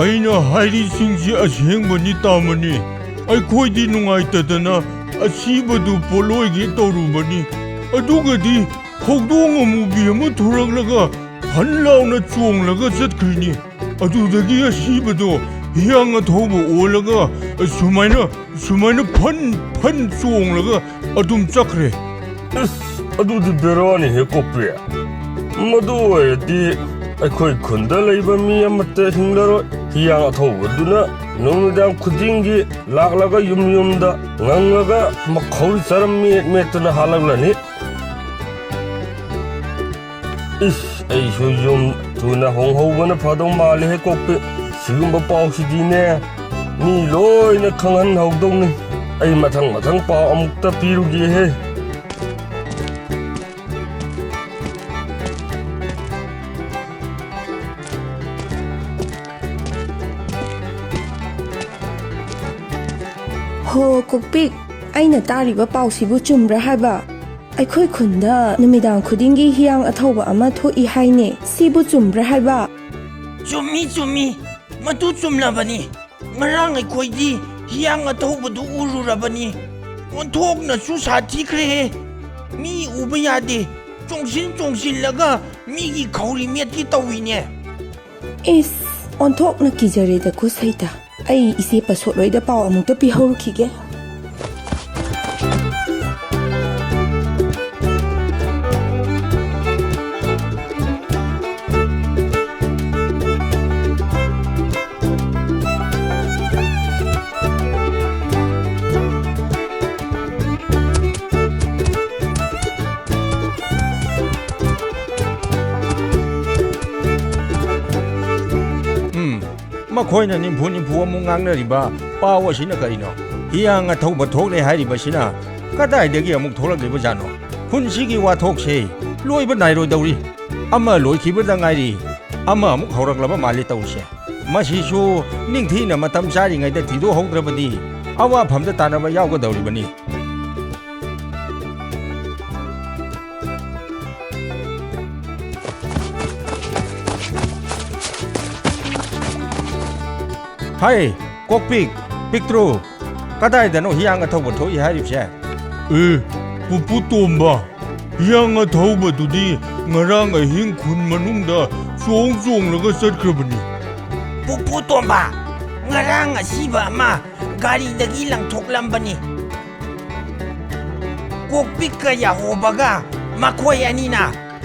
ꯑꯩꯅ ꯍꯥꯏꯔꯤꯁꯤꯡꯁꯤ ꯑꯁꯦꯡꯕꯅꯤ ꯇꯥꯃꯅꯤ ꯑꯩꯈꯣꯏꯗꯤ ꯅꯨꯡꯉꯥꯏꯇꯗꯅ ꯑꯁꯤꯕꯗꯨ ꯄꯣꯠꯂꯣꯏꯒꯦ ꯇꯧꯔꯨꯕꯅꯤ ꯑꯗꯨꯒꯗꯤ ꯍꯧꯗꯣꯡ ꯑꯃꯨꯕꯤ ꯑꯃ ꯊꯣꯔꯛꯂꯒ ꯐꯟ ꯂꯥꯎꯅ ꯆꯣꯡꯂꯒ ꯆꯠꯈ꯭ꯔꯤꯅꯤ ꯑꯗꯨꯗꯒꯤ ꯑꯁꯤꯕꯗꯣ ꯍꯤꯌꯥꯡ ꯑꯊꯧꯕ ꯑꯣꯜꯂꯒ ꯁꯨꯃꯥꯏꯅ ꯐꯟ ꯆꯣꯡꯂꯒ ꯑꯗꯨꯝ ꯆꯠꯈ꯭ꯔꯦ ꯑꯗꯨꯗꯤ ꯕꯦꯔꯥꯅꯤꯍꯦ ꯀꯣꯛꯄꯤ ꯃꯗꯨ ꯑꯣꯏꯔꯗꯤ ꯑꯩꯈꯣꯏ ꯈꯨꯟꯗ ꯂꯩꯕ ꯃꯤ ꯑꯃꯠꯇ ꯍꯤꯡꯂꯔꯣꯏ ꯍꯤꯌꯥꯡ ꯑꯊꯧꯕꯗꯨꯅ ꯅꯨꯃꯤꯗꯥꯡ ꯈꯨꯗꯤꯡꯒꯤ ꯂꯥꯛꯂꯒ ꯌꯨꯝꯗ ꯉꯪꯂꯒ ꯃꯈꯧꯔꯤ ꯆꯔꯝ ꯃꯦꯠꯇꯨꯅ ꯍꯜꯂꯛꯂꯅꯤ ꯑꯩꯁꯨ ꯌꯨꯝ ꯊꯨꯅ ꯍꯣꯡꯍꯧꯕꯅ ꯐꯗꯧ ꯃꯥꯜꯂꯦꯍꯦ ꯀꯣꯛꯄꯤ ꯁꯤꯒꯨꯝꯕ ꯄꯥꯎꯁꯤꯗꯤꯅꯦ ꯃꯤ ꯂꯣꯏꯅ ꯈꯪꯍꯟꯍꯧꯗꯧꯅꯤ ꯑꯩ ꯃꯊꯪ ꯄꯥꯎ ꯑꯃꯨꯛꯇ ꯄꯤꯔꯨꯒꯦꯍꯦ ꯍꯣ ꯀꯣꯛꯄꯤꯛ ꯑꯩꯅ ꯇꯥꯔꯤꯕ ꯄꯥꯎꯁꯤꯕꯨ ꯆꯨꯝꯕ꯭ꯔꯥ ꯍꯥꯏꯕ ꯑꯩꯈꯣꯏ ꯈꯨꯟꯗ ꯅꯨꯃꯤꯗꯥꯡ ꯈꯨꯗꯤꯡꯒꯤ ꯍꯤꯌꯥꯡ ꯑꯊꯧꯕ ꯑꯃ ꯊꯣꯛꯏ ꯍꯥꯏꯅꯦ ꯁꯤꯕꯨ ꯆꯨꯝꯕ꯭ꯔꯥ ꯍꯥꯏꯕ ꯆꯨꯝꯃꯤ ꯃꯗꯨ ꯆꯨꯝꯂꯕꯅꯤ ꯉꯔꯥꯡ ꯑꯩꯈꯣꯏꯗꯤ ꯍꯤꯌꯥꯡ ꯑꯊꯧꯕꯗꯨ ꯎꯔꯨꯔꯕꯅꯤ ꯑꯣꯟꯊꯣꯛꯅꯁꯨ ꯁꯥꯊꯤꯈ꯭ꯔꯦꯍꯦ ꯃꯤ ꯎꯕ ꯌꯥꯗꯦ ꯆꯣꯡꯁꯤꯜꯂꯒ ꯃꯤꯒꯤ ꯈꯧꯔꯤ ꯃꯦꯠꯀꯤ ꯇꯧꯏꯅꯦ ꯏꯁ ꯑꯣꯟꯊꯣꯛꯅ ꯀꯤꯖꯔꯦꯗ ꯈꯨꯁꯩꯇ ꯑꯩ ꯏꯆꯦ ꯄꯁꯣꯠꯂꯣꯏꯗ ꯄꯥꯎ ꯑꯃꯨꯛꯇ ꯄꯤꯍꯧꯔꯨꯈꯤꯒꯦ ꯃꯈꯣꯏꯅ ꯅꯤꯝꯐꯨ ꯑꯃꯨꯛ ꯉꯥꯡꯅꯔꯤꯕ ꯄꯥꯎ ꯑꯁꯤꯅ ꯀꯔꯤꯅꯣ ꯍꯤꯌꯥꯡ ꯑꯊꯧꯕ ꯊꯣꯛꯂꯦ ꯍꯥꯏꯔꯤꯕꯁꯤꯅ ꯀꯗꯥꯏꯗꯒꯤ ꯑꯃꯨꯛ ꯊꯣꯛꯂꯛꯂꯤꯕꯖꯥꯠꯅꯣ ꯈꯨꯟꯁꯤꯒꯤ ꯋꯥꯊꯣꯛꯁꯦ ꯂꯣꯏꯕ ꯅꯥꯏꯔꯣꯏꯗꯧꯔꯤ ꯑꯃ ꯂꯣꯏꯈꯤꯕꯗ ꯉꯥꯏꯔꯤ ꯑꯃ ꯑꯃꯨꯛ ꯍꯧꯔꯛꯂꯕ ꯃꯥꯜꯂꯤ ꯇꯧꯔꯤꯁꯦ ꯃꯁꯤꯁꯨ ꯅꯤꯡꯊꯤꯅ ꯃꯇꯝ ꯆꯥꯔꯤꯉꯩꯗ ꯊꯤꯗꯣꯛꯍꯧꯗ꯭ꯔꯕꯗꯤ ꯑꯋꯥꯐꯝꯗ ꯇꯥꯟꯅꯕ ꯌꯥꯎꯒꯗꯧꯔꯤꯕꯅꯤ ꯍꯥꯏ ꯀꯣꯛꯄꯤꯛ ꯄꯤꯛꯇ꯭ꯔꯨ ꯀꯗꯥꯏꯗꯅꯣ ꯍꯤꯌꯥꯡ ꯑꯊꯧꯕ ꯊꯣꯛꯏ ꯍꯥꯏꯔꯤꯕꯁꯦ ꯄꯨꯄꯨ ꯇꯣꯝꯕ ꯍꯤꯌꯥꯡ ꯑꯊꯧꯕꯗꯨꯗꯤ ꯉꯔꯥꯡ ꯑꯍꯤꯡ ꯈꯨꯟ ꯃꯅꯨꯡꯗ ꯆꯣꯡꯂꯒ ꯆꯠꯈ꯭ꯔꯕꯅꯤ ꯄꯨꯄꯨ ꯇꯣꯝꯕ ꯉꯔꯥꯡ ꯑꯁꯤꯕ ꯑꯃ ꯒꯥꯔꯤꯗꯒꯤ ꯂꯪꯊꯣꯛꯂꯝꯕꯅꯤ ꯀꯣꯛꯄꯤꯛꯀ ꯌꯥꯍꯣꯕꯒ ꯃꯈꯣꯏ ꯑꯅꯤꯅ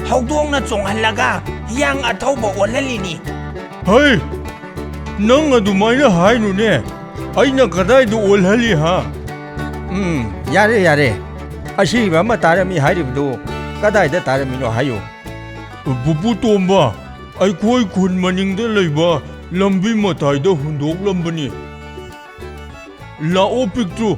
ꯍꯧꯗꯣꯡꯅ ꯆꯣꯡꯍꯜꯂꯒ ꯍꯤꯌꯥꯡ ꯑꯊꯧꯕ ꯑꯣꯜꯍꯜꯂꯤꯅꯤ ꯍꯩ ꯅꯪ ꯑꯗꯨꯃꯥꯏꯅ ꯍꯥꯏꯅꯨꯅꯦ ꯑꯩꯅ ꯀꯗꯥꯏꯗ ꯑꯣꯜꯍꯜꯂꯤ ꯍꯥ ꯌꯥꯔꯦ ꯑꯁꯤꯕ ꯑꯃ ꯇꯥꯔꯝꯃꯤ ꯍꯥꯏꯔꯤꯕꯗꯨ ꯀꯗꯥꯏꯗ ꯇꯥꯔꯝꯃꯤꯅꯣ ꯍꯥꯏꯌꯨ ꯄꯨꯄꯨ ꯇꯣꯝꯕ ꯑꯩꯈꯣꯏ ꯈꯨꯟ ꯃꯅꯤꯡꯗ ꯂꯩꯕ ꯂꯝꯕꯤ ꯃꯇꯥꯏꯗ ꯍꯨꯟꯗꯣꯛꯂꯝꯕꯅꯤ ꯂꯥꯛꯑꯣ ꯄꯤꯛꯇ꯭ꯔꯨ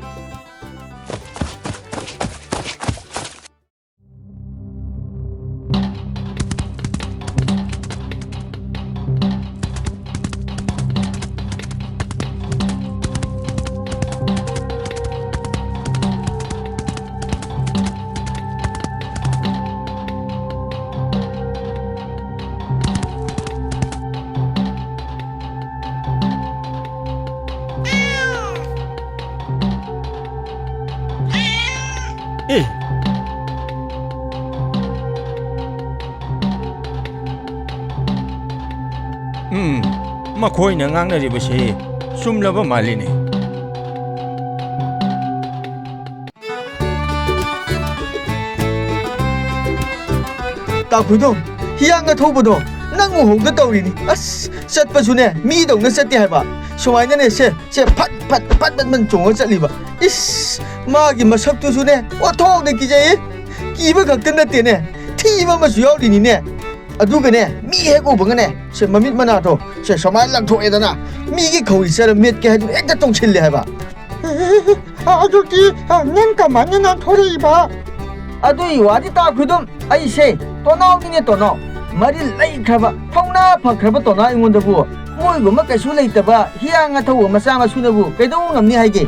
ꯃꯈꯣꯏꯅ ꯉꯥꯡꯅꯔꯤꯕꯁꯤ ꯆꯨꯝꯂꯕ ꯃꯥꯜꯂꯤꯅꯦ ꯇꯥꯈꯨꯏꯗꯣ ꯍꯤꯌꯥꯡ ꯑꯊꯧꯕꯗꯣ ꯅꯪ ꯎꯍꯧꯗ ꯇꯧꯔꯤꯅꯤ ꯑꯁ ꯆꯠꯄꯁꯨꯅꯦ ꯃꯤꯗꯧꯅ ꯆꯠꯇꯦ ꯍꯥꯏꯕ ꯁꯨꯃꯥꯏꯅꯅꯦ ꯁꯦ ꯐꯠ ꯆꯣꯡꯉ ꯆꯠꯂꯤꯕ ꯏꯁ ꯃꯥꯒꯤ ꯃꯁꯛꯇꯨꯁꯨꯅꯦ ꯑꯣꯟꯊꯣꯛꯅ ꯀꯤꯖꯩꯌꯦ ꯀꯤꯕ ꯈꯛꯇ ꯅꯠꯇꯦꯅꯦ ꯊꯤꯕ ꯑꯃꯁꯨ ꯌꯥꯎꯔꯤꯅꯤꯅꯦ ꯑꯗꯨꯒꯅꯦ ꯃꯤ ꯍꯦꯛ ꯎꯕꯒꯅꯦ ꯁꯦ ꯃꯃꯤꯠ ꯃꯅꯥꯗꯣ ꯁꯦ ꯁꯨꯃꯥꯏꯅ ꯂꯪꯊꯣꯛꯑꯦꯗꯅ ꯃꯤꯒꯤ ꯈꯧꯔꯤ ꯆꯔꯝ ꯃꯦꯠꯀꯦ ꯍꯥꯏꯗꯨꯅ ꯍꯦꯛꯇ ꯇꯣꯡꯁꯤꯜꯂꯦ ꯍꯥꯏꯕ ꯑꯗꯨꯗꯤ ꯅꯪ ꯀꯃꯥꯏꯅ ꯅꯥꯟꯊꯣꯔꯛꯏꯕ ꯑꯗꯨꯏ ꯋꯥꯗꯤ ꯇꯥꯈꯨꯏꯗꯨꯝ ꯑꯩꯁꯦ ꯇꯣꯅꯥꯎꯅꯤꯅꯦ ꯇꯣꯅꯥꯎ ꯃꯔꯤ ꯂꯩꯈ꯭ꯔꯕ ꯊꯧꯅꯥ ꯐꯈ꯭ꯔꯕ ꯇꯣꯅꯥꯎ ꯑꯩꯉꯣꯟꯗꯕꯨ ꯃꯣꯏꯒꯨꯝꯕ ꯀꯩꯁꯨ ꯂꯩꯇꯕ ꯍꯤꯌꯥꯡ ꯑꯊꯧꯕ ꯃꯆꯥ ꯃꯁꯨꯅꯕꯨ ꯀꯩꯗꯧ ꯉꯝꯅꯤ ꯍꯥꯏꯒꯦ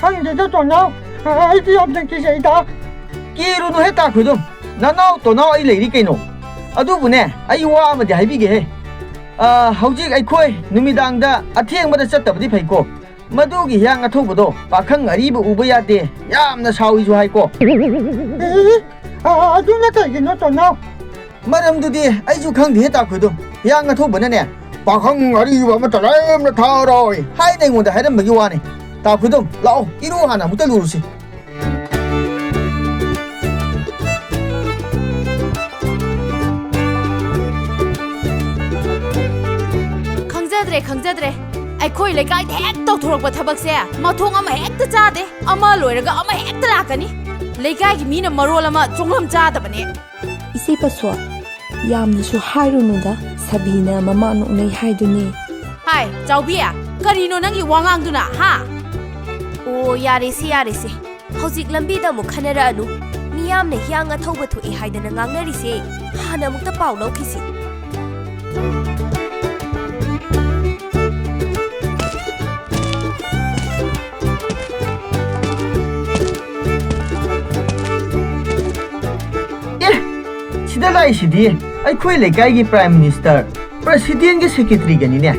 ꯈꯪꯗꯦꯗ ꯇꯣꯅꯥꯎ ꯑꯩꯗꯤ ꯌꯥꯝꯅ ꯀꯤꯖꯩꯗ ꯀꯤꯔꯨꯅꯨꯍꯦ ꯇꯥꯈꯨꯏꯗꯨꯝ ꯅꯅꯥꯎ ꯇꯣꯅꯥꯎ ꯑꯩ ꯂꯩꯔꯤ ꯀꯩꯅꯣ ꯑꯗꯨꯕꯨꯅꯦ ꯑꯩ ꯋꯥ ꯑꯃꯗꯤ ꯍꯥꯏꯕꯤꯒꯦꯍꯦ ꯍꯧꯖꯤꯛ ꯑꯩꯈꯣꯏ ꯅꯨꯃꯤꯗꯥꯡꯗ ꯑꯊꯦꯡꯕꯗ ꯆꯠꯇꯕꯗꯤ ꯐꯩꯀꯣ ꯃꯗꯨꯒꯤ ꯍꯤꯌꯥꯡ ꯑꯊꯧꯕꯗꯣ ꯄꯥꯈꯪ ꯑꯔꯤꯕ ꯎꯕ ꯌꯥꯗꯦ ꯌꯥꯝꯅ ꯁꯥꯎꯏꯁꯨ ꯍꯥꯏꯀꯣ ꯑꯗꯨꯅ ꯀꯩꯒꯤꯅꯣ ꯇꯣꯅꯥꯎ ꯃꯔꯝꯗꯨꯗꯤ ꯑꯩꯁꯨ ꯈꯪꯗꯦꯍꯦ ꯇꯥꯈꯣꯏꯗꯣ ꯍꯤꯌꯥꯡ ꯑꯊꯧꯕꯅꯅꯦ ꯄꯥꯈꯪ ꯑꯔꯤꯕ ꯑꯃꯠꯇ ꯂꯦꯝꯅ ꯊꯥꯔꯣꯏ ꯍꯥꯏꯅ ꯑꯩꯉꯣꯟꯗ ꯍꯥꯏꯔꯝꯕꯒꯤ ꯋꯥꯅꯤ ꯇꯥꯈꯣꯏꯗꯣ ꯂꯥꯛꯑꯣ ꯏꯔꯨ ꯍꯥꯟꯅ ꯑꯃꯨꯛꯇ ꯂꯨꯔꯨꯁꯤ ꯈꯪꯖꯗ꯭ꯔꯦ ꯑꯩꯈꯣꯏ ꯂꯩꯀꯥꯏꯗ ꯍꯦꯛ ꯇꯧꯊꯣꯔꯛꯄ ꯊꯕꯛꯁꯦ ꯃꯊꯣꯡ ꯑꯃ ꯍꯦꯛꯇ ꯆꯥꯗꯦ ꯑꯃ ꯂꯣꯏꯔꯒ ꯑꯃ ꯍꯦꯛꯇ ꯂꯥꯛꯀꯅꯤ ꯂꯩꯀꯥꯏꯒꯤ ꯃꯤꯅ ꯃꯔꯣꯜ ꯑꯃ ꯆꯣꯡꯂꯝ ꯆꯥꯗꯕꯅꯦ ꯏꯆꯦ ꯄꯁꯣ ꯌꯥꯝꯅꯁꯨ ꯍꯥꯏꯔꯨꯅꯨꯗ ꯁꯕꯤꯅ ꯃꯃꯥ ꯅꯣꯛꯅꯩ ꯍꯥꯏꯗꯨꯅꯤ ꯍꯥꯏ ꯆꯥꯎꯕꯤ ꯀꯔꯤꯅꯣ ꯅꯪꯒꯤ ꯋꯥꯉꯥꯡꯗꯨꯅ ꯍꯥ ꯑꯣ ꯌꯥꯔꯦꯁꯦ ꯍꯧꯖꯤꯛ ꯂꯝꯕꯤꯗ ꯑꯃꯨꯛ ꯈꯟꯅꯔꯛꯑꯅꯨ ꯃꯤꯌꯥꯝꯅ ꯍꯤꯌꯥꯡ ꯑꯊꯧꯕ ꯊꯣꯛꯏ ꯍꯥꯏꯗꯅ ꯉꯥꯡꯅꯔꯤꯁꯦ ꯍꯥꯟꯅ ꯑꯃꯨꯛꯇ ꯄꯥꯎ ꯂꯧꯈꯤꯁꯤ ꯁꯤꯗ ꯂꯥꯛꯏꯁꯤꯗꯤ ꯑꯩꯈꯣꯏ ꯂꯩꯀꯥꯏꯒꯤ ꯄ꯭ꯔꯥꯏꯝ ꯃꯤꯅꯤꯁꯇꯔ ꯄ꯭ꯔꯁꯤꯗꯦꯟꯒꯤ ꯁꯦꯀ꯭ꯔꯦꯇꯔꯤꯒꯅꯤꯅꯦ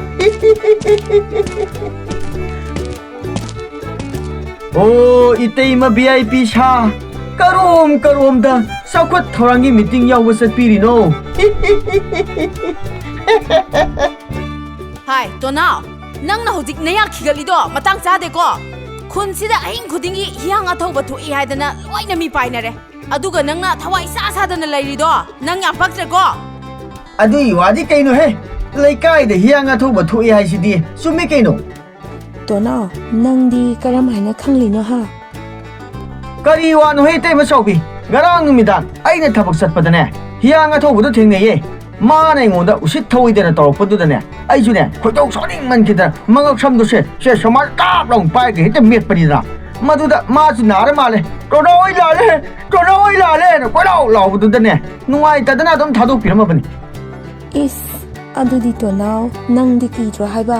ꯑꯣ ꯏꯇꯩꯃ VIP ꯁꯥ ꯀꯔꯣꯝꯗ ꯆꯥꯎꯈꯠ ꯊꯧꯔꯥꯡꯒꯤ ꯃꯤꯇꯤꯡ ꯌꯥꯎꯕ ꯆꯠꯄꯤꯔꯤꯅꯣ ꯍꯥꯏ ꯇꯣꯅꯥꯎ ꯅꯪꯅ ꯍꯧꯖꯤꯛ ꯅꯌꯥꯛ ꯈꯤꯒꯠꯂꯤꯗꯣ ꯃꯇꯥꯡ ꯆꯥꯗꯦꯀꯣ ꯈꯨꯟꯁꯤꯗ ꯑꯍꯤꯡ ꯈꯨꯗꯤꯡꯒꯤ ꯍꯤꯌꯥꯡ ꯑꯊꯧꯕ ꯊꯣꯛꯏ ꯍꯥꯏꯗꯅ ꯂꯣꯏꯅ ꯃꯤ ꯄꯥꯏꯅꯔꯦ ꯑꯗꯨꯒ ꯅꯪꯅ ꯊꯋꯥꯏ ꯁꯥꯗꯅ ꯂꯩꯔꯤꯗꯣ ꯅꯪ ꯌꯥꯝ ꯄꯛꯇ꯭ꯔꯦꯀꯣ ꯑꯗꯨꯒꯤ ꯋꯥꯗꯤ ꯀꯩꯅꯣꯍꯦ ꯂꯩꯀꯥꯏꯗ ꯍꯤꯌꯥꯡ ꯑꯊꯧꯕ ꯊꯣꯛꯏ ꯍꯥꯏꯁꯤꯗꯤ ꯆꯨꯝꯃꯤ ꯀꯩꯅꯣ ꯇꯣꯅꯥꯎ ꯅꯪꯗꯤ ꯀꯔꯝꯍꯥꯏꯅ ꯈꯪꯂꯤꯅꯣ ꯍꯥ ꯀꯔꯤ ꯋꯥꯅꯣꯍꯦ ꯏꯇꯩꯃ ꯆꯥꯎꯕꯤ ꯉꯔꯥꯡ ꯅꯨꯃꯤꯗꯥꯡ ꯑꯩꯅ ꯊꯕꯛ ꯆꯠꯄꯗꯅꯦ ꯍꯤꯌꯥꯡ ꯑꯊꯧꯕꯗꯣ ꯊꯦꯡꯅꯩꯌꯦ ꯃꯥꯅ ꯑꯩꯉꯣꯟꯗ ꯎꯁꯤꯠ ꯊꯑꯣꯏꯗꯅ ꯇꯧꯔꯛꯄꯗꯨꯗꯅꯦ ꯑꯩꯁꯨꯅꯦ ꯈꯣꯏꯗꯧ ꯁꯥꯎꯅꯤꯡꯃꯟꯈꯤꯗꯅ ꯃꯉꯛ ꯁꯝꯗꯨꯁꯦ ꯁꯨꯃꯥꯏꯅ ꯇꯥꯞ ꯂꯥꯎ ꯄꯥꯏꯔꯒ ꯍꯦꯛꯇ ꯃꯦꯠꯄꯅꯤꯗꯅ ꯃꯗꯨꯗ ꯃꯥꯁꯨ ꯅꯥꯔ ꯃꯥꯜꯂꯦ ꯇꯣꯅꯥꯎ ꯑꯩ ꯂꯥꯜꯂꯦꯅ ꯀꯣꯏꯂꯥꯎ ꯂꯥꯎꯕꯗꯨꯗꯅꯦ ꯅꯨꯡꯉꯥꯏꯇꯗꯅ ꯑꯗꯨꯝ ꯊꯥꯗꯣꯛꯄꯤꯔꯝꯃꯕꯅꯤ ꯏꯁ ꯑꯗꯨꯗꯤ ꯇꯣꯅꯥꯎ ꯅꯪꯗꯤ ꯀꯤꯗ꯭ꯔꯣ ꯍꯥꯏꯕ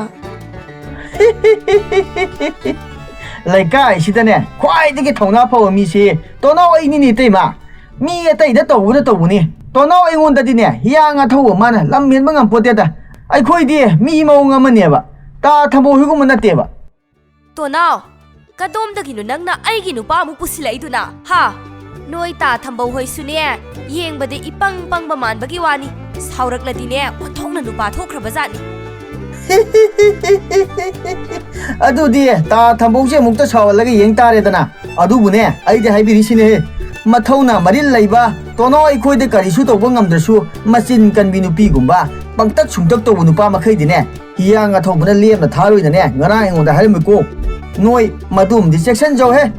ꯂꯩꯀꯥꯏꯁꯤꯗꯅꯦ ꯈ꯭ꯋꯥꯏꯗꯒꯤ ꯊꯧꯅꯥ ꯐꯕ ꯃꯤꯁꯤ ꯇꯣꯅꯥꯎ ꯑꯩꯅꯤꯅꯦ ꯏꯇꯩꯃ ꯃꯤ ꯑꯇꯩꯗ ꯇꯧꯕꯅꯤ ꯇꯣꯅꯥꯎ ꯑꯩꯉꯣꯟꯗꯗꯤꯅꯦ ꯍꯤꯌꯥꯡ ꯑꯊꯧꯕ ꯃꯥꯅ ꯂꯝ ꯍꯦꯟꯕ ꯉꯝꯄꯣꯠꯇꯦꯗ ꯑꯩꯈꯣꯏꯗꯤ ꯃꯤ ꯃꯑꯣꯡ ꯑꯃꯅꯦꯕ ꯇꯥ ꯊꯝꯕꯧꯍꯣꯏꯒꯨꯝꯕ ꯅꯠꯇꯦꯕ ꯇꯣꯅꯥꯎ ꯀꯗꯣꯝꯗꯒꯤꯅꯣ ꯅꯪꯅ ꯑꯩꯒꯤ ꯅꯨꯄꯥ ꯑꯃꯨꯛ ꯄꯨꯁꯤꯜꯂꯛꯏꯗꯨꯅ ꯍꯥ ꯅꯣꯏ ꯇꯥ ꯊꯝꯕꯧ ꯍꯣꯏꯁꯨꯅꯦ ꯌꯦꯡꯕꯗ ꯏꯄꯪ ꯄꯪꯕ ꯃꯥꯟꯕꯒꯤ ꯋꯥꯅꯤ ꯁꯥꯎꯔꯛꯂꯗꯤꯅꯦ ꯑꯣꯟꯊꯣꯛꯅ ꯅꯨꯄꯥ ꯊꯣꯛꯈ꯭ꯔꯕꯖꯥꯠꯅꯤ ꯑꯗꯨꯗꯤ ꯇꯥ ꯊꯝꯕꯧꯁꯦ ꯑꯃꯨꯛꯇ ꯁꯥꯎꯍꯜꯂꯒ ꯌꯦꯡ ꯇꯥꯔꯦꯗꯅ ꯑꯗꯨꯕꯨꯅꯦ ꯑꯩꯗꯤ ꯍꯥꯏꯕꯤꯔꯤꯁꯤꯅꯦ ꯃꯊꯧꯅꯥ ꯃꯔꯤꯜ ꯂꯩꯕ ꯇꯣꯅꯥꯎ ꯑꯩꯈꯣꯏꯗ ꯀꯔꯤꯁꯨ ꯇꯧꯕ ꯉꯝꯗ꯭ꯔꯁꯨ ꯃꯆꯤꯟ ꯀꯟꯕꯤ ꯅꯨꯄꯤꯒꯨꯝꯕ ꯄꯪꯇꯛ ꯁꯨꯡꯇꯛ ꯇꯧꯕ ꯅꯨꯄꯥ ꯃꯈꯩꯗꯤꯅꯦ ꯍꯤꯌꯥꯡ ꯑꯊꯧꯕꯅ ꯂꯦꯝꯅ ꯊꯥꯔꯣꯏꯅꯅꯦ ꯉꯔꯥꯡ ꯑꯩꯉꯣꯟꯗ ꯍꯥꯏꯔꯝꯃꯤꯀꯣ ꯅꯣꯏ ꯃꯗꯨꯝꯗꯤ ꯆꯦꯛꯁꯟꯖꯧꯍꯦ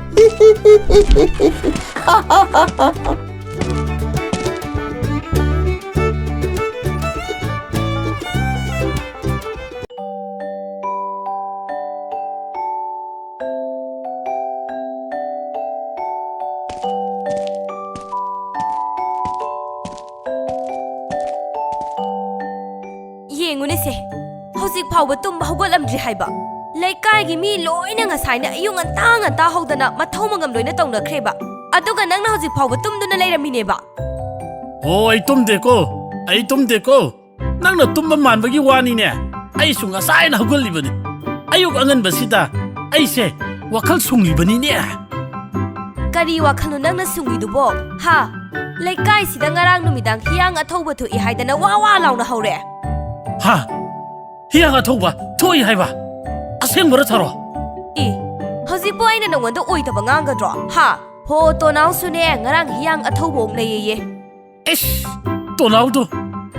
ꯌꯦꯡꯉꯨꯅꯦꯁꯦ ꯍꯧꯖꯤꯛ ꯐꯥꯎꯕ ꯇꯨꯝꯕ ꯍꯧꯒꯠꯂꯝꯗ꯭ꯔꯤ ꯍꯥꯏꯕ ꯂꯩꯀꯥꯏꯒꯤ ꯃꯤ ꯂꯣꯏꯅ ꯉꯁꯥꯏꯅ ꯑꯌꯨꯛ ꯉꯟꯇꯥ ꯍꯧꯗꯅ ꯃꯊꯧ ꯃꯉꯝ ꯂꯣꯏꯅ ꯇꯧꯅꯈ꯭ꯔꯦꯕ ꯑꯗꯨꯒ ꯅꯪꯅ ꯍꯧꯖꯤꯛ ꯐꯥꯎꯕ ꯇꯨꯝꯗꯨꯅ ꯂꯩꯔꯝꯃꯤꯅꯦꯕ ꯑꯣ ꯑꯩ ꯇꯨꯝꯗꯦꯀꯣ ꯅꯪꯅ ꯇꯨꯝꯕ ꯃꯥꯟꯕꯒꯤ ꯋꯥꯅꯤꯅꯦ ꯑꯩꯁꯨ ꯉꯁꯥꯏꯅ ꯍꯧꯒꯠꯂꯤꯕꯅꯤ ꯑꯌꯨꯛ ꯑꯉꯟꯕꯁꯤꯗ ꯑꯩꯁꯦ ꯋꯥꯈꯜ ꯁꯨꯡꯂꯤꯕꯅꯤꯅꯦ ꯀꯔꯤ ꯋꯥꯈꯜꯅꯣ ꯅꯪꯅ ꯁꯨꯡꯉꯤꯗꯨꯕꯣ ꯍꯥ ꯂꯩꯀꯥꯏꯁꯤꯗ ꯉꯔꯥꯡ ꯅꯨꯃꯤꯗꯥꯡ ꯍꯤꯌꯥꯡ ꯑꯊꯧꯕ ꯊꯣꯛꯏ ꯍꯥꯏꯗꯅ ꯋꯥ ꯂꯥꯎꯅ ꯍꯧꯔꯦ ꯍꯥ ꯍꯤꯌꯥꯡ ꯑꯊꯧꯕ ꯊꯣꯛꯏ ꯍꯥꯏꯕ ꯑꯁꯦꯡꯕꯔ ꯊꯥꯔꯣ ꯏ ꯍꯧꯖꯤꯛꯄꯨ ꯑꯩꯅ ꯅꯉꯣꯟꯗ ꯑꯣꯏꯗꯕ ꯉꯥꯡꯒꯗ꯭ꯔꯣ ꯍꯥ ꯍꯣ ꯇꯣꯅꯥꯎꯁꯨꯅꯦ ꯉꯔꯥꯡ ꯍꯤꯌꯥꯡ ꯑꯊꯧꯕ ꯑꯣꯛꯅꯩꯌꯦ ꯏꯁ ꯇꯣꯅꯥꯎꯗꯣ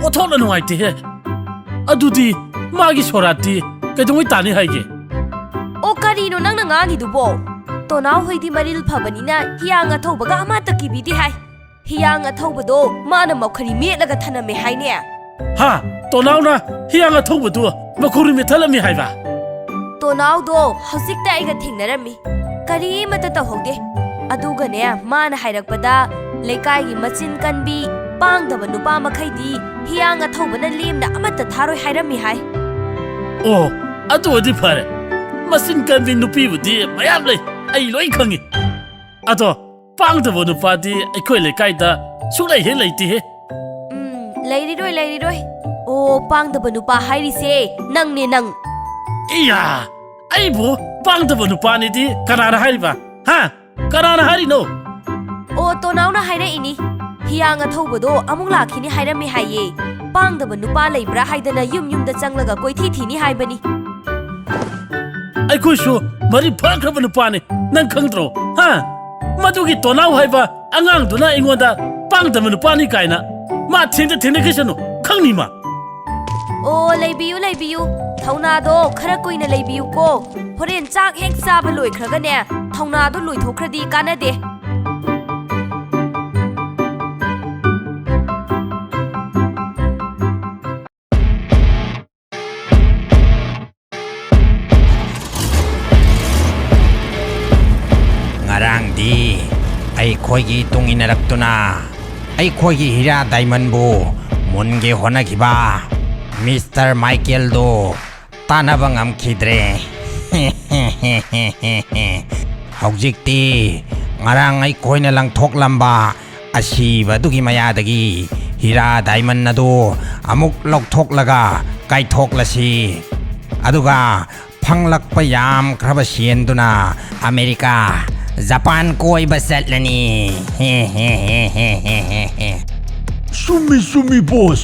ꯑꯣꯊꯣꯛꯅ ꯅꯨꯡꯉꯥꯏꯇꯦꯍꯦ ꯑꯗꯨꯗꯤ ꯃꯥꯒꯤ ꯁꯣꯔꯥꯠꯇꯤ ꯀꯩꯗꯧꯉꯩ ꯇꯥꯅꯤ ꯍꯥꯏꯒꯦ ꯑꯣ ꯀꯔꯤꯅꯣ ꯅꯪꯅ ꯉꯥꯡꯉꯤꯗꯨꯕꯣ ꯇꯣꯅꯥꯎ ꯍꯣꯏꯗꯤ ꯃꯔꯤꯜ ꯐꯕꯅꯤꯅ ꯍꯤꯌꯥꯡ ꯑꯊꯧꯕꯒ ꯑꯃꯠꯇ ꯀꯤꯕꯤꯗꯦ ꯍꯥꯏ ꯍꯤꯌꯥꯡ ꯑꯊꯧꯕꯗꯣ ꯃꯥꯅ ꯃꯧꯈꯔꯤ ꯃꯦꯠꯂꯒ ꯊꯅꯝꯃꯦ ꯍꯥꯏꯅꯦ ꯍꯥ ꯇꯣꯅꯥꯎꯅ ꯍꯤꯌꯥꯡ ꯑꯊꯧꯕꯗꯨ ꯃꯈꯨꯔꯤ ꯃꯦꯠꯊꯠꯂꯝꯃꯤ ꯍꯥꯏꯕ ꯇꯣꯅꯥꯎꯗꯣ ꯍꯧꯖꯤꯛꯇ ꯑꯩꯒ ꯊꯦꯡꯅꯔꯝꯃꯤ ꯀꯔꯤꯃꯠꯇ ꯇꯧꯍꯧꯗꯦ ꯑꯗꯨꯒꯅꯦ ꯃꯥꯅ ꯍꯥꯏꯔꯛꯄꯗ ꯂꯩꯀꯥꯏꯒꯤ ꯃꯆꯤꯟ ꯀꯟꯕꯤ ꯄꯥꯡꯗꯕ ꯅꯨꯄꯥ ꯃꯈꯩꯗꯤ ꯍꯤꯌꯥꯡ ꯑꯊꯧꯕꯅ ꯂꯦꯝꯅ ꯑꯃꯠꯇ ꯊꯥꯔꯣꯏ ꯍꯥꯏꯔꯝꯃꯤ ꯍꯥꯏ ꯑꯣ ꯑꯗꯨ ꯑꯣꯏꯗꯤ ꯐꯔꯦ ꯃꯆꯤꯟ ꯀꯟꯕꯤ ꯅꯨꯄꯤꯕꯨꯗꯤ ꯃꯌꯥꯝ ꯂꯩ ꯑꯩ ꯂꯣꯏ ꯈꯪꯉꯤ ꯑꯗꯣ ꯄꯥꯡꯗꯕ ꯅꯨꯄꯥꯗꯤ ꯑꯩꯈꯣꯏ ꯂꯩꯀꯥꯏꯗ ꯁꯨꯡꯂꯩ ꯍꯦꯛ ꯂꯩꯇꯦꯍꯦ ꯂꯩꯔꯤꯔꯣꯏ โอ้ปางตะบนุปาไฮริเซนังเนนัง iya ai bu pang da banu pa ni di kanara hari ba ha kanara hari no โอ้ตัวนาวนะไฮได้อินี่ฮิยังอะทบโดอามุงลาคินี่ไฮได้ไม่ไฮเย่ปางตะบนุปาเลยบราไฮเดนะยุ่มdaจังละกะกอยที่นี่ไฮบะนี่ ai ko shu mari pa kra banu pa ni nang khang tro ha madu gi to naw hai ba angang du na ingon da pang da banu pa ni kai na ma thin da ke sanu khang ni ma โอ้เลยบิวเท่านาโดครากุยนะเลยบิวโกพอเรียนจากเฮกซาบลุยครากันเนี่ยเท่านาโดลุยทุกคดีกันนะเด ngarang di ai khoi gi tung inarak tu na ai khoi gi hira diamond bu mun ge hona ki ba Mr. Michael do tanabang am khidre hawjik ti ngarang ai khoi na lang thok lamba asi ba du gi maya dagi hira diamond na do amuk lok thok laga kai thok la si aduga phanglak pa yam khraba sien du na America Japan koi basat lani Sumi boss.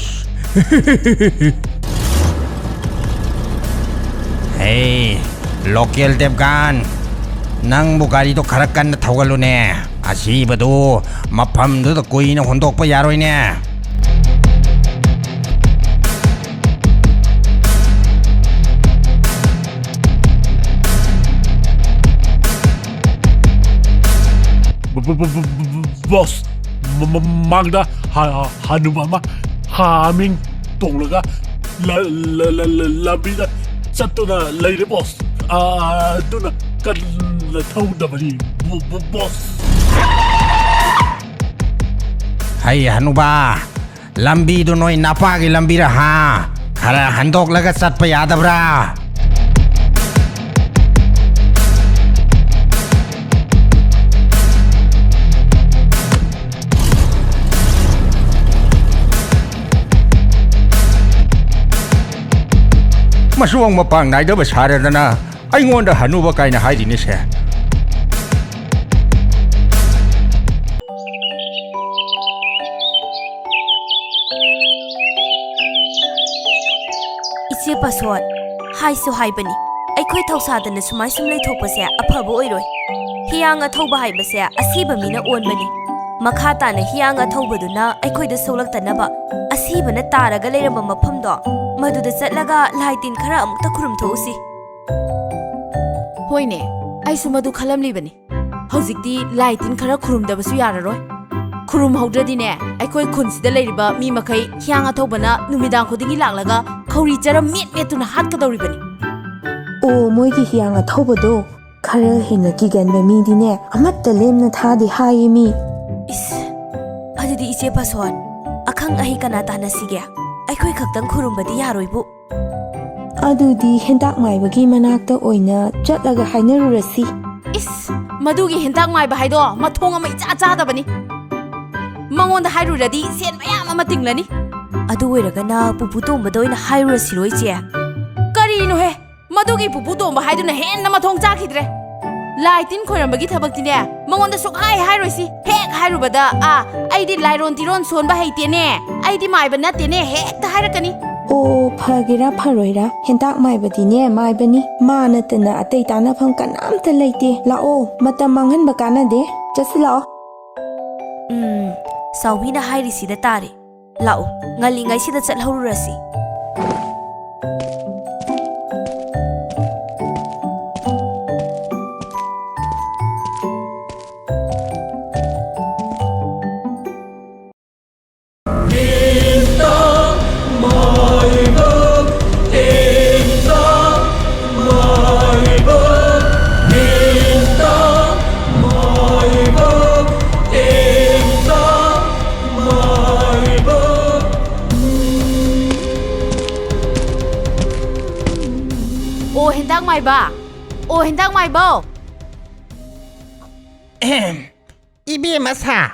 Hey local devgan nang bugari to kharakan na thogalu ne asi badu mafam du to koi na hondok pa yaroi ne boss magda hanumama haming tonglaga la vida satuna lady boss duna kan la thauda bari boss Hay hanuba lambi do noi napa gi lambi ra ha khara handok laga sat pa yadabra Masuang mapang nai da basara na ai ngon da hanu ba kai na hai di ni se इसे password high सो high बनी अखोई थौसादन सुमाय सुम लेथोपसे अफब ओइरोय हियांग अथौबा हाइबसे असीब मीना ओनबनी मखा ताना हियांग अथौबदुना अखोइदा सोलक्तनबा असीबना तारागा लेरम मफमदो मदुदा चटलगा लाइटिन खरा अमुक्ता खुरुम थोउसी होइने आइसु मदु खलमलिबनी हौजिकती लाइटिन खरा खुरुमदबसु याररोय खुरुम हौद्रदिने अखोइ खुनसिदा लेरिबा मी मखै हियांग अथौबना नुमिदांग खुदिंगी लाक्लगा खौरी चरम met मेटुना हातकदौरिबनी ओ मोइगी हियांग अथौबदो खरा हेना किगनबे मीदिने अमत्ता Lemna थादि हाये मी इस अदुदी इचे पासवर्ड अखंग अहि कना ताना सिगे अखोइ खक्तंग खुरुमबदी यारोइबु अदुदी हेंदाक माइबगी मनाक्ता ओइना चटलगा हाइनरुरसी इस मदुगी हेंदाक माइबा हाइदो मथोंग अमा इचा चादबनी मंगोंदा हाइरुरदी सेन मयाम अमा तिंगलनी अदु ओइरगना पुपु तोंबदो ओइना हाइरुरसिरोइ चे करीनो हे मदुगी पुपु तोंबा हाइदुना हेन मथोंग चाखिद्रे लाइटिन खोरंबगी थबक्तिने मंगोंदा सुक हाइ हाइरोइसी हेक हाइरुबदा आइदी लाइरोन तिरोन सोनबा हैतेने आइदी माइबा नतेने हेक्ता हाइरकनी ओ फगेरा फरोइरा हेंदाक माइबदीने माइबनी मानतना अतै तानाफम कनामता लेते लाओ मतम मांगहनबा कानादे जसि लाओ साउबीना हाइरिसिदा तारे लाओ ngaliंgai sida chathaururasi ओ हेंदाक माइबो ibe masa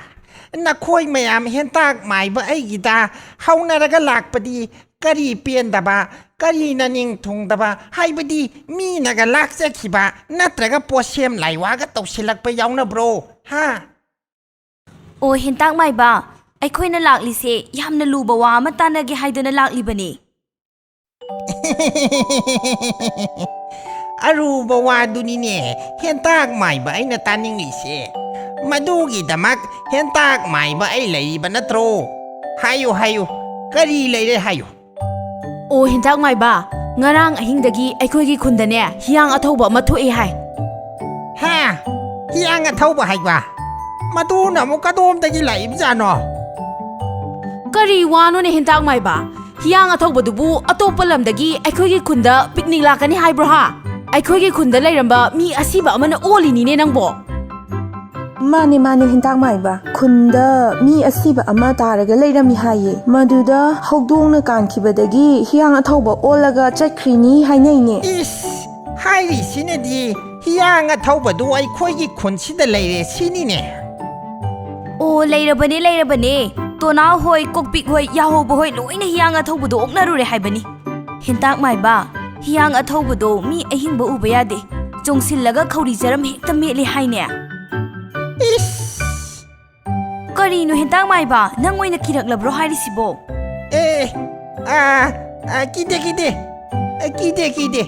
na khoi mayam hentak mai ba ai gida haunaraga lakpadi ꯀꯔꯤ ꯄꯦꯟꯗꯕ ꯀꯔꯤꯅ ꯅꯤꯡꯊꯨꯡꯗꯕ ꯍꯥꯏꯕꯗꯤ ꯃꯤꯅꯒ ꯂꯥꯛꯆꯈꯤꯕ ꯅꯠꯇ꯭ꯔꯒ ꯄꯣꯠꯁꯦꯝ ꯂꯥꯏꯋꯥꯒ ꯇꯧꯁꯤꯜꯂꯛꯄ ꯌꯥꯎꯅꯕ꯭ꯔꯣ ꯍꯥ ꯑꯣ ꯍꯦꯟꯇꯥꯛ ꯃꯥꯏꯕ ꯑꯩꯈꯣꯏꯅ ꯂꯥꯛꯂꯤꯁꯦ ꯌꯥꯝꯅ ꯂꯨꯕ ꯋꯥ ꯑꯃ ꯇꯥꯟꯅꯒꯦ ꯍꯥꯏꯗꯨꯅ ꯂꯥꯛꯂꯤꯕꯅꯤ ꯑꯔꯨꯕ ꯋꯥꯗꯨꯅꯤꯅꯦ ꯍꯦꯟꯇꯥꯛ ꯃꯥꯏꯕ ꯑꯩꯅ ꯇꯥꯅꯤꯡꯂꯤꯁꯦ ꯃꯗꯨꯒꯤꯗꯃꯛ ꯍꯦꯟꯇꯥꯛ ꯃꯥꯏꯕ ꯑꯩ ꯂꯩꯔꯤꯕ ꯅꯠꯇ꯭ꯔꯣ ꯍꯥꯏꯌꯨ ꯍꯥꯏꯌꯨ ꯀꯔꯤ ꯂꯩꯔꯦ ꯍꯥꯏꯌꯨ ꯑꯣ ꯍꯦꯟꯇꯥꯛ ꯃꯥꯏꯕ ꯉꯔꯥꯡ ꯑꯍꯤꯡꯗꯒꯤ ꯑꯩꯈꯣꯏꯒꯤ ꯈꯨꯟꯗꯅꯦ ꯍꯤꯌꯥꯡ ꯑꯊꯧꯕ ꯑꯃ ꯊꯣꯛꯏ ꯍꯥꯏ ꯍꯥ ꯍꯤꯌꯥꯡ ꯑꯊꯧꯕ ꯍꯥꯏꯕ ꯃꯗꯨꯅ ꯑꯃꯨꯛ ꯀꯗꯣꯝꯗꯒꯤ ꯂꯥꯛꯏꯕꯖꯥꯠꯅꯣ ꯀꯔꯤ ꯋꯥꯅꯣꯅꯦ ꯍꯦꯟꯇꯥꯛ ꯃꯥꯏꯕ ꯍꯤꯌꯥꯡ ꯑꯊꯧꯕꯗꯨꯕꯨ ꯑꯇꯣꯞꯄ ꯂꯝꯗꯒꯤ ꯑꯩꯈꯣꯏꯒꯤ ꯈꯨꯟꯗ ꯄꯤꯛꯅꯤꯛ ꯂꯥꯛꯀꯅꯤ ꯍꯥꯏꯕ꯭ꯔꯣ ꯍꯥ ꯑꯩꯈꯣꯏꯒꯤ ꯈꯨꯟꯗ ꯂꯩꯔꯝꯕ ꯃꯤ ꯑꯁꯤꯕ ꯑꯃꯅ ꯑꯣꯜꯂꯤꯅꯤꯅꯦ ꯅꯪꯕꯣ ꯃꯥꯅꯦ ꯃꯥꯅꯦ ꯍꯦꯟꯇꯥꯛ ꯃꯥꯏꯕ ꯈꯨꯟꯗ ꯃꯤ ꯑꯁꯤꯕ ꯑꯃ ꯇꯥꯔꯒ ꯂꯩꯔꯝꯃꯤ ꯍꯥꯏꯌꯦ ꯃꯗꯨꯗ ꯍꯧꯗꯣꯡꯅ ꯀꯥꯟꯈꯤꯕꯗꯒꯤ ꯍꯤꯌꯥꯡ ꯑꯊꯧꯕ ꯑꯣꯜꯂꯒ ꯆꯠꯈ꯭ꯔꯤꯅꯤ ꯍꯥꯏꯅꯩꯅꯦ ꯏꯁ ꯍꯥꯏꯔꯤꯁꯤꯅꯗꯤ ꯍꯤꯌꯥꯡ ꯑꯊꯧꯕꯗꯨ ꯑꯩꯈꯣꯏꯒꯤ ꯈꯨꯟꯁꯤꯗ ꯂꯩꯔꯦ ꯁꯤꯅꯤꯅꯦ ꯑꯣ ꯂꯩꯔꯕꯅꯦ ꯇꯣꯅꯥꯎ ꯍꯣꯏ ꯀꯣꯛꯄꯤꯛ ꯍꯣꯏ ꯌꯥꯍꯧꯕ ꯍꯣꯏ ꯂꯣꯏꯅ ꯍꯤꯌꯥꯡ ꯑꯊꯧꯕꯗꯣ ꯑꯣꯛꯅꯔꯨꯔꯦ ꯍꯥꯏꯕꯅꯤ ꯍꯦꯟꯇꯥꯛ ꯃꯥꯏꯕ ꯍꯤꯌꯥꯡ ꯑꯊꯧꯕꯗꯣ ꯃꯤ ꯑꯍꯤꯡꯕ ꯎꯕ ꯌꯥꯗꯦ ꯆꯣꯡꯁꯤꯜꯂꯒ ꯈꯧꯔꯤ ꯆꯔꯝ ꯍꯦꯛꯇ ꯃꯦꯠꯂꯤ ꯍꯥꯏꯅꯦ ꯏꯁ ꯀꯔꯤꯅꯣ ꯍꯦꯟꯇꯥꯛ ꯃꯥꯏꯕ ꯅꯪ ꯑꯣꯏꯅ ꯀꯤꯔꯛꯂꯕ꯭ꯔꯣ ꯍꯥꯏꯔꯤꯁꯤꯕꯣ ꯀꯤꯗꯦ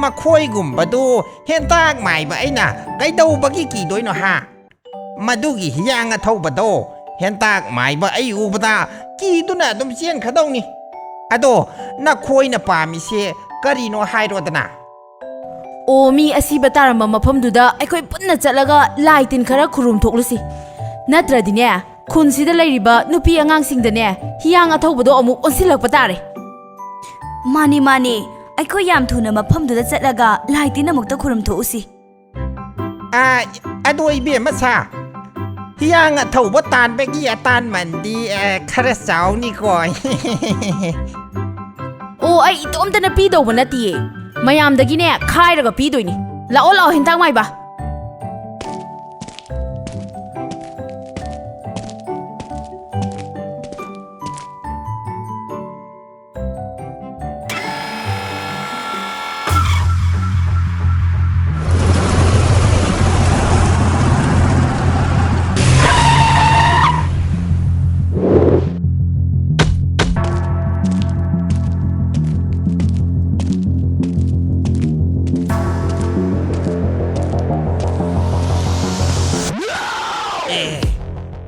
ꯃꯈꯣꯏꯒꯨꯝꯕꯗꯨ ꯍꯦꯟꯇꯥꯛ ꯃꯥꯏꯕ ꯑꯩꯅ ꯀꯩꯗꯧꯕꯒꯤ ꯀꯤꯗꯣꯏꯅꯣ ꯍꯥ ꯃꯗꯨꯒꯤ ꯍꯤꯌꯥꯡ ꯑꯊꯧꯕꯗꯣ ꯍꯦꯟꯇꯥꯛ ꯃꯥꯏꯕ ꯑꯩ ꯎꯕꯗ ꯀꯤꯗꯨꯅ ꯑꯗꯨꯝ ꯆꯦꯟꯈ꯭ꯔꯗꯧꯅꯤ ꯑꯗꯣ ꯅꯈꯣꯏꯅ ꯄꯥꯝꯃꯤꯁꯦ ꯀꯔꯤꯅꯣ ꯍꯥꯏꯔꯣꯗꯅ ꯑꯣ ꯃꯤ ꯑꯁꯤꯕ ꯇꯥꯔꯝꯕ ꯃꯐꯝꯗꯨꯗ ꯑꯩꯈꯣꯏ ꯄꯨꯟꯅ ꯆꯠꯂꯒ ꯂꯥꯏ ꯇꯤꯟ ꯈꯔ ꯈꯨꯔꯨꯝ ꯊꯣꯛꯂꯨꯁꯤ ꯅꯠꯇ꯭ꯔꯗꯤꯅꯦ ꯈꯨꯟꯁꯤꯗ ꯂꯩꯔꯤꯕ ꯅꯨꯄꯤ ꯑꯉꯥꯡꯁꯤꯡꯗꯅꯦ ꯍꯤꯌꯥꯡ ꯑꯊꯧꯕꯗꯣ ꯑꯃꯨꯛ ꯑꯣꯟꯁꯤꯜꯂꯛꯄ ꯇꯥꯔꯦ ꯃꯥꯅꯦ ꯑꯩꯈꯣꯏ ꯌꯥꯝ ꯊꯨꯅ ꯃꯐꯝꯗꯨꯗ ꯆꯠꯂꯒ ꯂꯥꯏ ꯇꯤꯟ ꯑꯃꯨꯛꯇ ꯈꯨꯔꯨꯝ ꯊꯣꯛꯎꯁꯤ ꯑꯗꯣ ꯏꯕꯦꯝꯃ ꯁꯥ ꯍꯤꯌꯥꯡ ꯑꯊꯧꯕ ꯇꯥꯟꯕꯒꯤ ꯑꯇꯥꯟꯃꯟꯗꯤ ꯈꯔ ꯆꯥꯎꯅꯤꯀꯣ ꯑꯣ ꯑꯩ ꯏꯇꯣꯝꯇꯅ ꯄꯤꯗꯧꯕ ꯅꯠꯇꯤꯌꯦ ꯃꯌꯥꯝꯗꯒꯤꯅꯦ ꯈꯥꯏꯔꯒ ꯄꯤꯗꯣꯏꯅꯤ ꯂꯥꯛꯑꯣ ꯍꯦꯟꯇꯥꯛ ꯃꯥꯏꯕ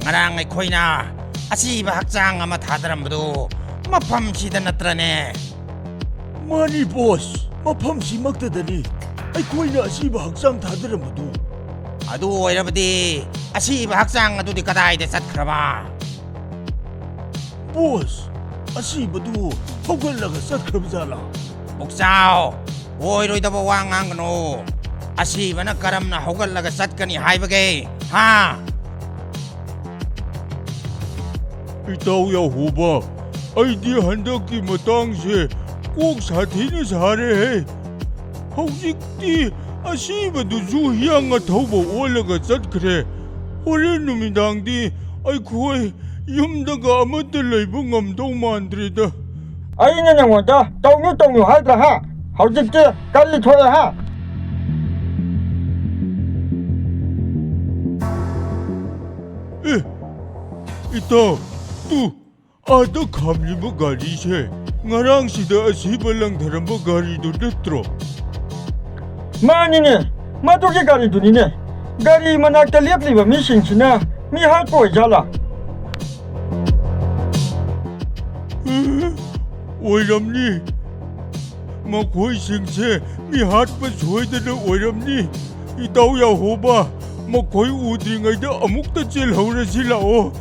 ꯉꯔꯥꯡ ꯑꯩꯈꯣꯏꯅ ꯑꯁꯤꯕ ꯍꯛꯆꯥꯡ ꯑꯃ ꯊꯥꯗꯔꯝꯕꯗꯨ ꯃꯐꯝꯁꯤꯗ ꯅꯠꯇ꯭ꯔꯅꯦ ꯃꯥꯅꯤ ꯕꯣꯁ ꯃꯐꯝꯁꯤꯃꯛꯇꯗꯅꯤ ꯑꯩꯈꯣꯏꯅ ꯑꯁꯤꯕ ꯍꯛꯆꯥꯡ ꯊꯥꯗꯔꯝꯕꯗꯨ ꯑꯗꯨ ꯑꯣꯏꯔꯕꯗꯤ ꯑꯁꯤꯕ ꯍꯛꯆꯥꯡ ꯑꯗꯨꯗꯤ ꯀꯗꯥꯏꯗ ꯆꯠꯈ꯭ꯔꯕ ꯕꯣꯁ ꯑꯁꯤꯕꯗꯨ ꯍꯧꯒꯠꯂꯒ ꯆꯠꯈ꯭ꯔꯕꯖꯥꯠꯂꯥ ꯄꯨꯛꯆꯥꯎ ꯑꯣꯏꯔꯣꯏꯗꯕ ꯋꯥ ꯉꯥꯡꯒꯅꯨ ꯑꯁꯤꯕꯅ ꯀꯔꯝꯅ ꯍꯧꯒꯠꯂꯒ ꯆꯠꯀꯅꯤ ꯍꯥꯏꯕꯒꯦ ꯍꯥ ꯏꯇꯥꯎ ꯌꯥꯍꯣꯕ ꯑꯩꯗꯤ ꯍꯟꯗꯛꯀꯤ ꯃꯇꯥꯡꯁꯦ ꯀꯣꯛ ꯁꯥꯊꯤꯅ ꯁꯥꯔꯦꯍꯦ ꯍꯧꯖꯤꯛꯇꯤ ꯑꯁꯤꯕꯗꯨꯁꯨ ꯍꯤꯌꯥꯡ ꯑꯊꯧꯕ ꯑꯣꯜꯂꯒ ꯆꯠꯈ꯭ꯔꯦ ꯍꯣꯔꯦꯟ ꯅꯨꯃꯤꯗꯥꯡꯗꯤ ꯑꯩꯈꯣꯏ ꯌꯨꯝꯗꯒ ꯑꯃꯠꯇ ꯂꯩꯕ ꯉꯝꯗꯧ ꯃꯥꯟꯗ꯭ꯔꯦꯗ ꯑꯩꯅ ꯅꯉꯣꯟꯗ ꯇꯧꯅꯨ ꯍꯥꯏꯗ꯭ꯔꯥ ꯍꯥ ꯍꯧꯖꯤꯛꯇꯤ ꯀꯔꯤ ꯊꯣꯛꯑꯦ ꯍꯥ ꯏꯇꯥꯎ ꯇꯨ ꯑꯥꯗ ꯈꯥꯝꯂꯤꯕ ꯒꯥꯔꯤꯁꯦ ꯉꯔꯥꯡꯁꯤꯗ ꯑꯁꯤꯕ ꯂꯪꯊꯔꯝꯕ ꯒꯥꯔꯤꯗꯨ ꯅꯠꯇ꯭ꯔꯣ ꯃꯥꯅꯤꯅꯦ ꯃꯗꯨꯒꯤ ꯒꯥꯔꯤꯗꯨꯅꯤꯅꯦ ꯒꯥꯔꯤ ꯃꯅꯥꯛꯇ ꯂꯦꯞꯂꯤꯕ ꯃꯤꯁꯤꯡꯁꯤꯅ ꯃꯤ ꯍꯥꯠꯄ ꯑꯣꯏꯖꯥꯠꯂꯥ ꯑꯣꯏꯔꯝꯅꯤ ꯃꯈꯣꯏꯁꯤꯡꯁꯦ ꯃꯤ ꯍꯥꯠꯄ ꯁꯣꯏꯗꯅ ꯑꯣꯏꯔꯝꯅꯤ ꯏꯇꯥꯎ ꯌꯥꯍꯣꯕ ꯃꯈꯣꯏ ꯎꯗ꯭ꯔꯤꯉꯩꯗ ꯑꯃꯨꯛꯇ ꯆꯦꯜꯍꯧꯔꯁꯤ ꯂꯥꯛꯑꯣ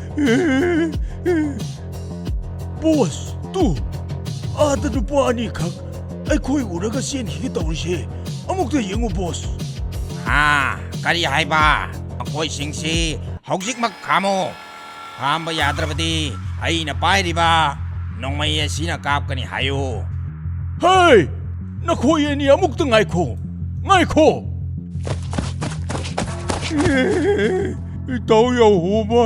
ꯕꯣꯁ ꯇꯨ ꯑꯥꯗ ꯅꯨꯄꯥ ꯑꯅꯤꯈꯛ ꯑꯩꯈꯣꯏ ꯎꯔꯒ ꯆꯦꯟꯈꯤꯒꯦ ꯇꯧꯔꯤꯁꯦ ꯑꯃꯨꯛꯇ ꯌꯦꯡꯉꯨ ꯕꯣꯁ ꯀꯔꯤ ꯍꯥꯏꯕ ꯃꯈꯣꯏꯁꯤꯡꯁꯤ ꯍꯧꯖꯤꯛꯃꯛ ꯈꯥꯝꯃꯨ ꯈꯥꯝꯕ ꯌꯥꯗ꯭ꯔꯕꯗꯤ ꯑꯩꯅ ꯄꯥꯏꯔꯤꯕ ꯅꯣꯡꯃꯩ ꯑꯁꯤꯅ ꯀꯥꯞꯀꯅꯤ ꯍꯥꯏꯌꯨ ꯍꯦ ꯅꯈꯣꯏ ꯑꯅꯤ ꯑꯃꯨꯛꯇ ꯉꯥꯏꯈꯣ ꯏꯇꯥꯎ ꯌꯥꯍꯣꯕ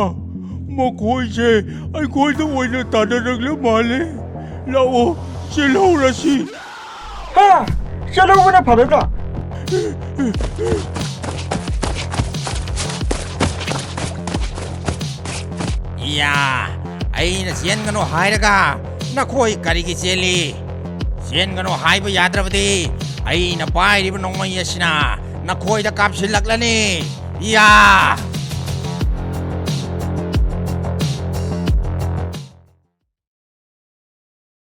ꯃꯈꯣꯏꯁꯦ ꯑꯩꯈꯣꯏꯗ ꯑꯣꯏꯅ ꯇꯥꯟꯅꯔꯛꯂ ꯃꯥꯜꯂꯦ ꯂꯥꯛꯑꯣ ꯆꯦꯜꯍꯧꯔꯁꯤ ꯍꯥ ꯆꯠꯍꯧꯕꯅ ꯐꯔꯗ꯭ꯔꯥ ꯏꯌꯥ ꯑꯩꯅ ꯆꯦꯟꯒꯅꯨ ꯍꯥꯏꯔꯒ ꯅꯈꯣꯏ ꯀꯔꯤꯒꯤ ꯆꯦꯜꯂꯤ ꯆꯦꯟꯒꯅꯨ ꯍꯥꯏꯕ ꯌꯥꯗ꯭ꯔꯕꯗꯤ ꯑꯩꯅ ꯄꯥꯏꯔꯤꯕ ꯅꯣꯡꯃꯩ ꯑꯁꯤꯅ ꯅꯈꯣꯏꯗ ꯀꯥꯞꯁꯤꯜꯂꯛꯂꯅꯤ ꯏꯌꯥ